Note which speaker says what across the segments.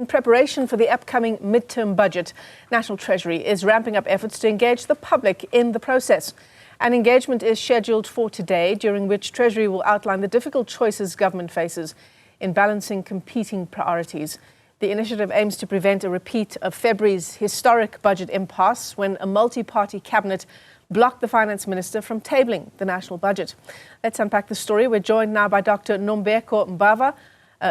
Speaker 1: In preparation for the upcoming midterm budget, National Treasury is ramping up efforts to engage the public in the process. An engagement is scheduled for today, during which Treasury will outline the difficult choices government faces in balancing competing priorities. The initiative aims to prevent a repeat of February's historic budget impasse when a multi-party cabinet blocked the finance minister from tabling the national budget. Let's unpack the story. We're joined now by Dr Nombeko Mbava.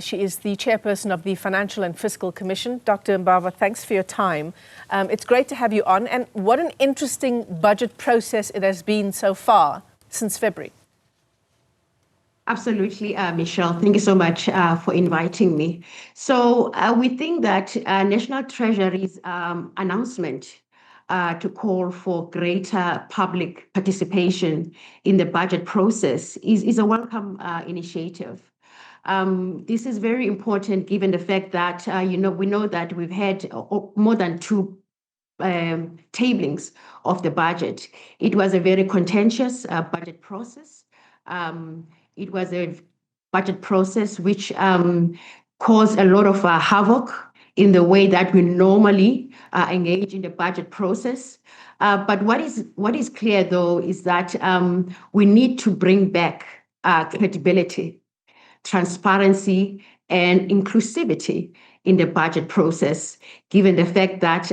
Speaker 1: She is the chairperson of the Financial and Fiscal Commission. Dr. Mbava, thanks for your time. It's great to have you on. And what an interesting budget process it has been so far since February.
Speaker 2: Absolutely, Michelle. Thank you so much for inviting me. So we think that National Treasury's announcement to call for greater public participation in the budget process is a welcome initiative. This is very important given the fact that, we know that we've had more than two tablings of the budget. It was a very contentious budget process. It was a budget process which caused a lot of havoc in the way that we normally engage in the budget process. But what is clear, though, is that we need to bring back credibility, transparency, and inclusivity in the budget process, given the fact that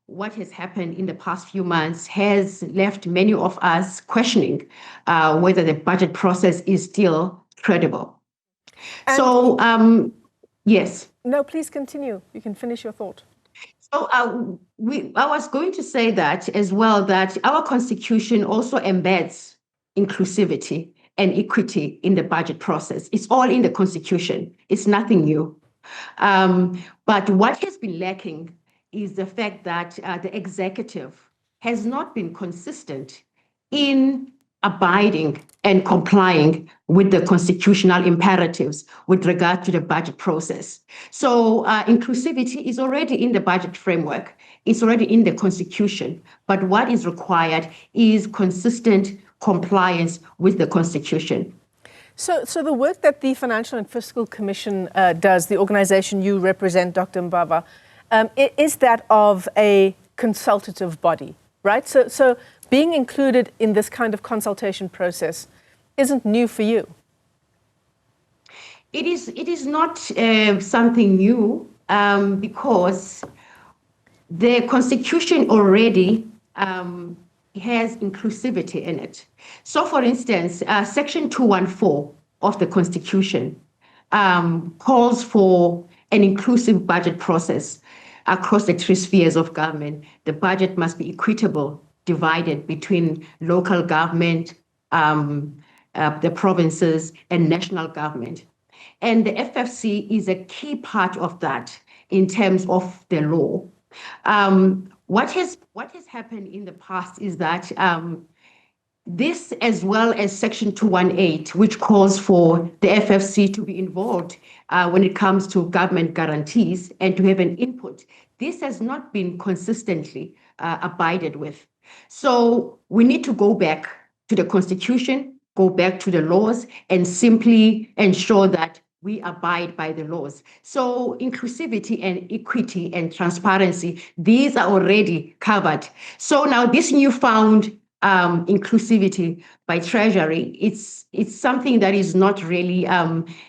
Speaker 2: what has happened in the past few months has left many of us questioning whether the budget process is still credible. And yes.
Speaker 1: No, please continue. You can finish your thought.
Speaker 2: So I was going to say that as well, that our Constitution also embeds inclusivity and equity in the budget process. It's all in the Constitution. It's nothing new. But what has been lacking is the fact that the executive has not been consistent in abiding and complying with the constitutional imperatives with regard to the budget process. So inclusivity is already in the budget framework. It's already in the Constitution. But what is required is consistent compliance with the Constitution.
Speaker 1: So the work that the Financial and Fiscal Commission does, the organization you represent, Dr. Mbava, is that of a consultative body, right? So being included in this kind of consultation process isn't new for you.
Speaker 2: It is not something new because the Constitution already has inclusivity in it. So, for instance, Section 214 of the Constitution calls for an inclusive budget process across the three spheres of government. The budget must be equitable, divided between local government, the provinces, and national government. And the FFC is a key part of that in terms of the law. What has happened in the past is that this, as well as Section 218, which calls for the FFC to be involved when it comes to government guarantees and to have an input, this has not been consistently abided with. So we need to go back to the Constitution, go back to the laws, and simply ensure that we abide by the laws. So inclusivity and equity and transparency, these are already covered. So now this newfound inclusivity by Treasury, it's something that is not really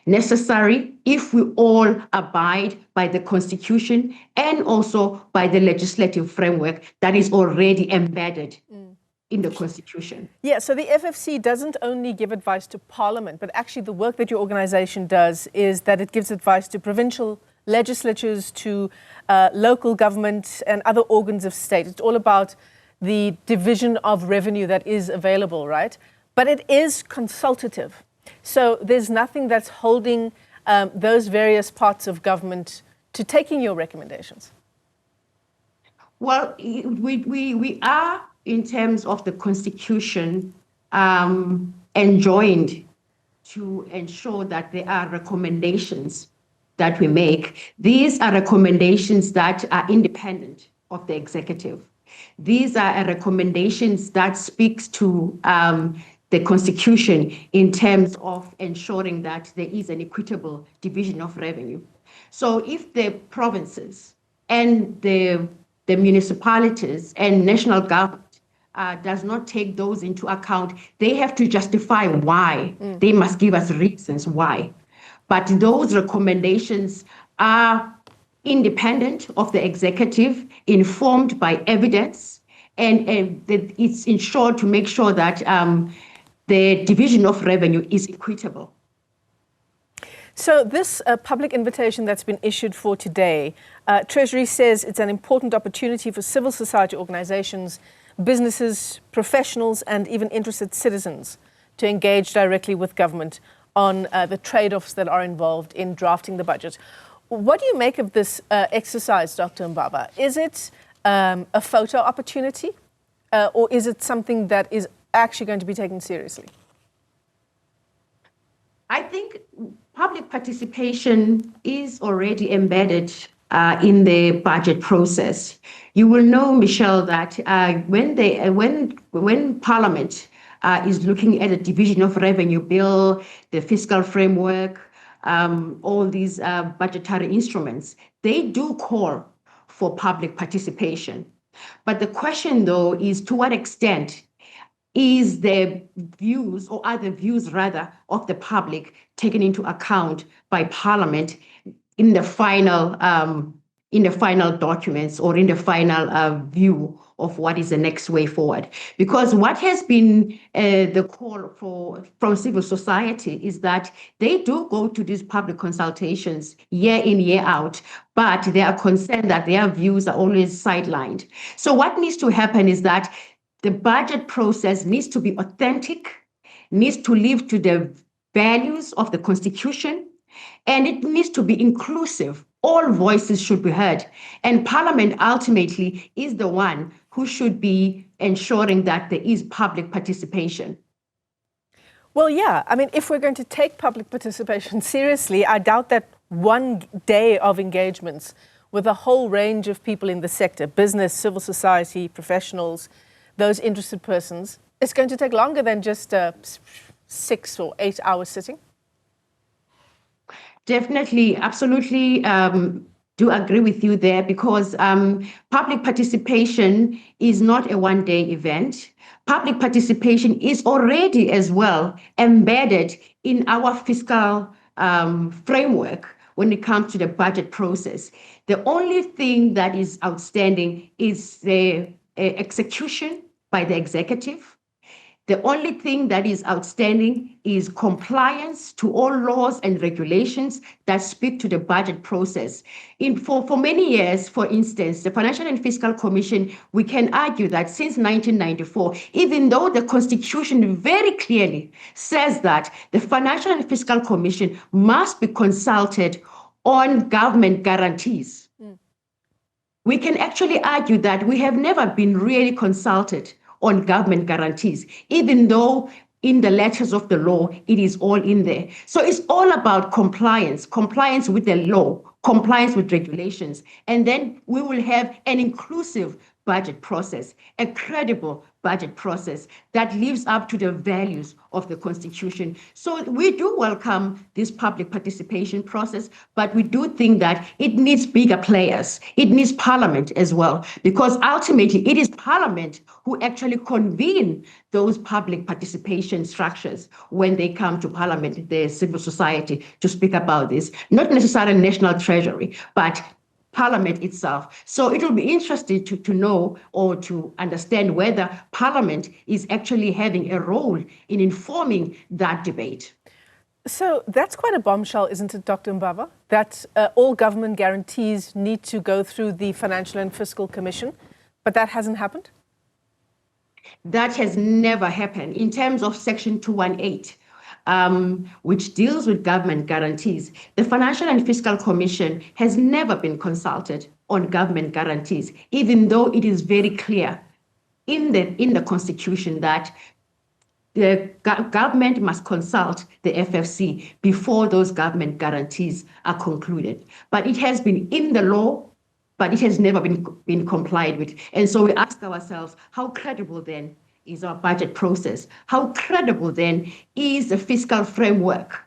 Speaker 2: necessary if we all abide by the Constitution and also by the legislative framework that is already embedded in the Constitution.
Speaker 1: Yeah, so the FFC doesn't only give advice to Parliament, but actually the work that your organization does is that it gives advice to provincial legislatures, to local government and other organs of state. It's all about the division of revenue that is available, right? But it is consultative. So there's nothing that's holding those various parts of government to taking your recommendations.
Speaker 2: Well, we are, in terms of the Constitution, enjoined to ensure that there are recommendations that we make. These are recommendations that are independent of the executive. These are recommendations that speaks to the Constitution in terms of ensuring that there is an equitable division of revenue. So if the provinces and the municipalities and national government does not take those into account, they have to justify why. They must give us reasons why. But those recommendations are independent of the executive, informed by evidence, and it's ensured to make sure that the division of revenue is equitable.
Speaker 1: So this public invitation that's been issued for today, Treasury says it's an important opportunity for civil society organizations, businesses, professionals, and even interested citizens to engage directly with government on the trade-offs that are involved in drafting the budget. What do you make of this exercise, Dr. Mbava? Is it a photo opportunity, or is it something that is actually going to be taken seriously?
Speaker 2: I think public participation is already embedded in the budget process. You will know, Michelle, that when Parliament is looking at a division of revenue bill, the fiscal framework, all these budgetary instruments, they do call for public participation. But the question, though, is to what extent is the views, or are the views rather, of the public taken into account by Parliament in the final documents, or in the final view of what is the next way forward? Because what has been the call from civil society is that they do go to these public consultations year in, year out, but they are concerned that their views are always sidelined. So what needs to happen is that the budget process needs to be authentic, needs to live to the values of the Constitution, and it needs to be inclusive. All voices should be heard. And Parliament ultimately is the one who should be ensuring that there is public participation.
Speaker 1: Well, yeah. I mean, if we're going to take public participation seriously, I doubt that one day of engagements with a whole range of people in the sector, business, civil society, professionals, those interested persons, it's going to take longer than just a 6 or 8 hour sitting.
Speaker 2: Definitely, absolutely do agree with you there, because public participation is not a one-day event. Public participation is already as well embedded in our fiscal framework when it comes to the budget process. The only thing that is outstanding is the execution by the executive. The only thing that is outstanding is compliance to all laws and regulations that speak to the budget process. For many years, for instance, the Financial and Fiscal Commission, we can argue that since 1994, even though the Constitution very clearly says that the Financial and Fiscal Commission must be consulted on government guarantees, we can actually argue that we have never been really consulted on government guarantees, even though in the letters of the law, it is all in there. So it's all about compliance with the law, compliance with regulations. And then we will have an inclusive budget process, a credible budget process that lives up to the values of the Constitution. So we do welcome this public participation process, but we do think that it needs bigger players. It needs Parliament as well, because ultimately it is Parliament who actually convene those public participation structures when they come to Parliament, the civil society, to speak about this. Not necessarily National Treasury, but Parliament itself. So it will be interesting to know or to understand whether Parliament is actually having a role in informing that debate.
Speaker 1: So that's quite a bombshell, isn't it, Dr. Mbava? That all government guarantees need to go through the Financial and Fiscal Commission, but that hasn't happened?
Speaker 2: That has never happened. In terms of Section 218, which deals with government guarantees, the Financial and Fiscal Commission has never been consulted on government guarantees, even though it is very clear in the Constitution that the government must consult the FFC before those government guarantees are concluded. But it has been in the law, but it has never been complied with. And so we ask ourselves, how credible then is our budget process? How credible then is the fiscal framework?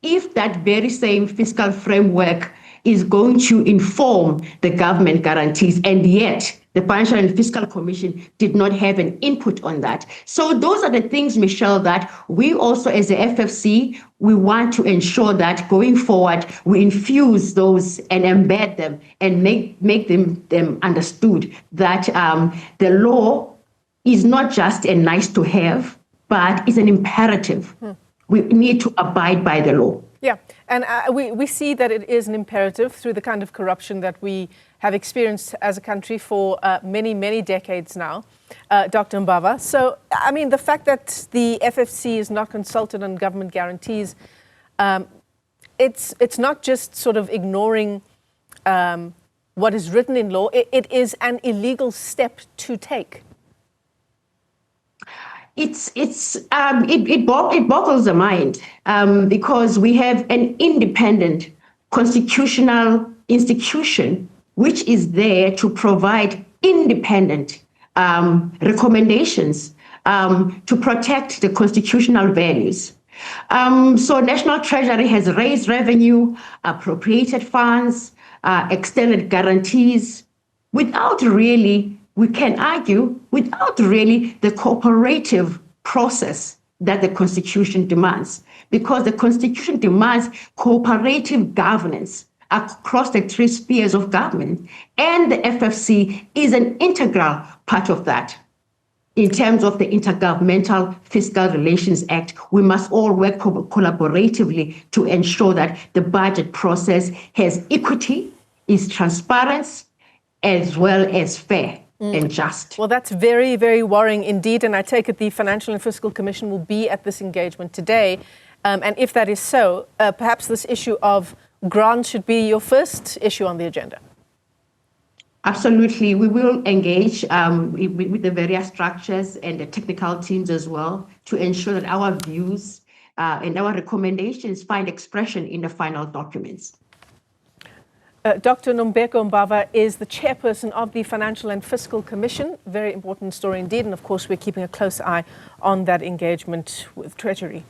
Speaker 2: If that very same fiscal framework is going to inform the government guarantees, and yet the Financial and Fiscal Commission did not have an input on that. So those are the things, Michelle, that we also as the FFC, we want to ensure that going forward, we infuse those and embed them and make them understood that the law is not just a nice to have, but is an imperative. We need to abide by the law.
Speaker 1: Yeah, and we see that it is an imperative through the kind of corruption that we have experienced as a country for many, many decades now, Dr. Mbava. So, I mean, the fact that the FFC is not consulted on government guarantees, it's not just sort of ignoring what is written in law. It is an illegal step to take. It boggles the mind because we have an independent constitutional institution which is there to provide independent recommendations to protect the constitutional values. So National Treasury has raised revenue, appropriated funds, extended guarantees without really, we can argue, without really the cooperative process that the Constitution demands, because the Constitution demands cooperative governance across the three spheres of government, and the FFC is an integral part of that. In terms of the Intergovernmental Fiscal Relations Act, we must all work collaboratively to ensure that the budget process has equity, is transparent, as well as fair and just. Well, that's very, very worrying indeed. And I take it the Financial and Fiscal Commission will be at this engagement today. And if that is so, perhaps this issue of grants should be your first issue on the agenda.
Speaker 2: Absolutely. We will engage with the various structures and the technical teams as well to ensure that our views and our recommendations find expression in the final documents.
Speaker 1: Dr. Nombeko Mbava is the chairperson of the Financial and Fiscal Commission. Very important story indeed. And of course, we're keeping a close eye on that engagement with Treasury.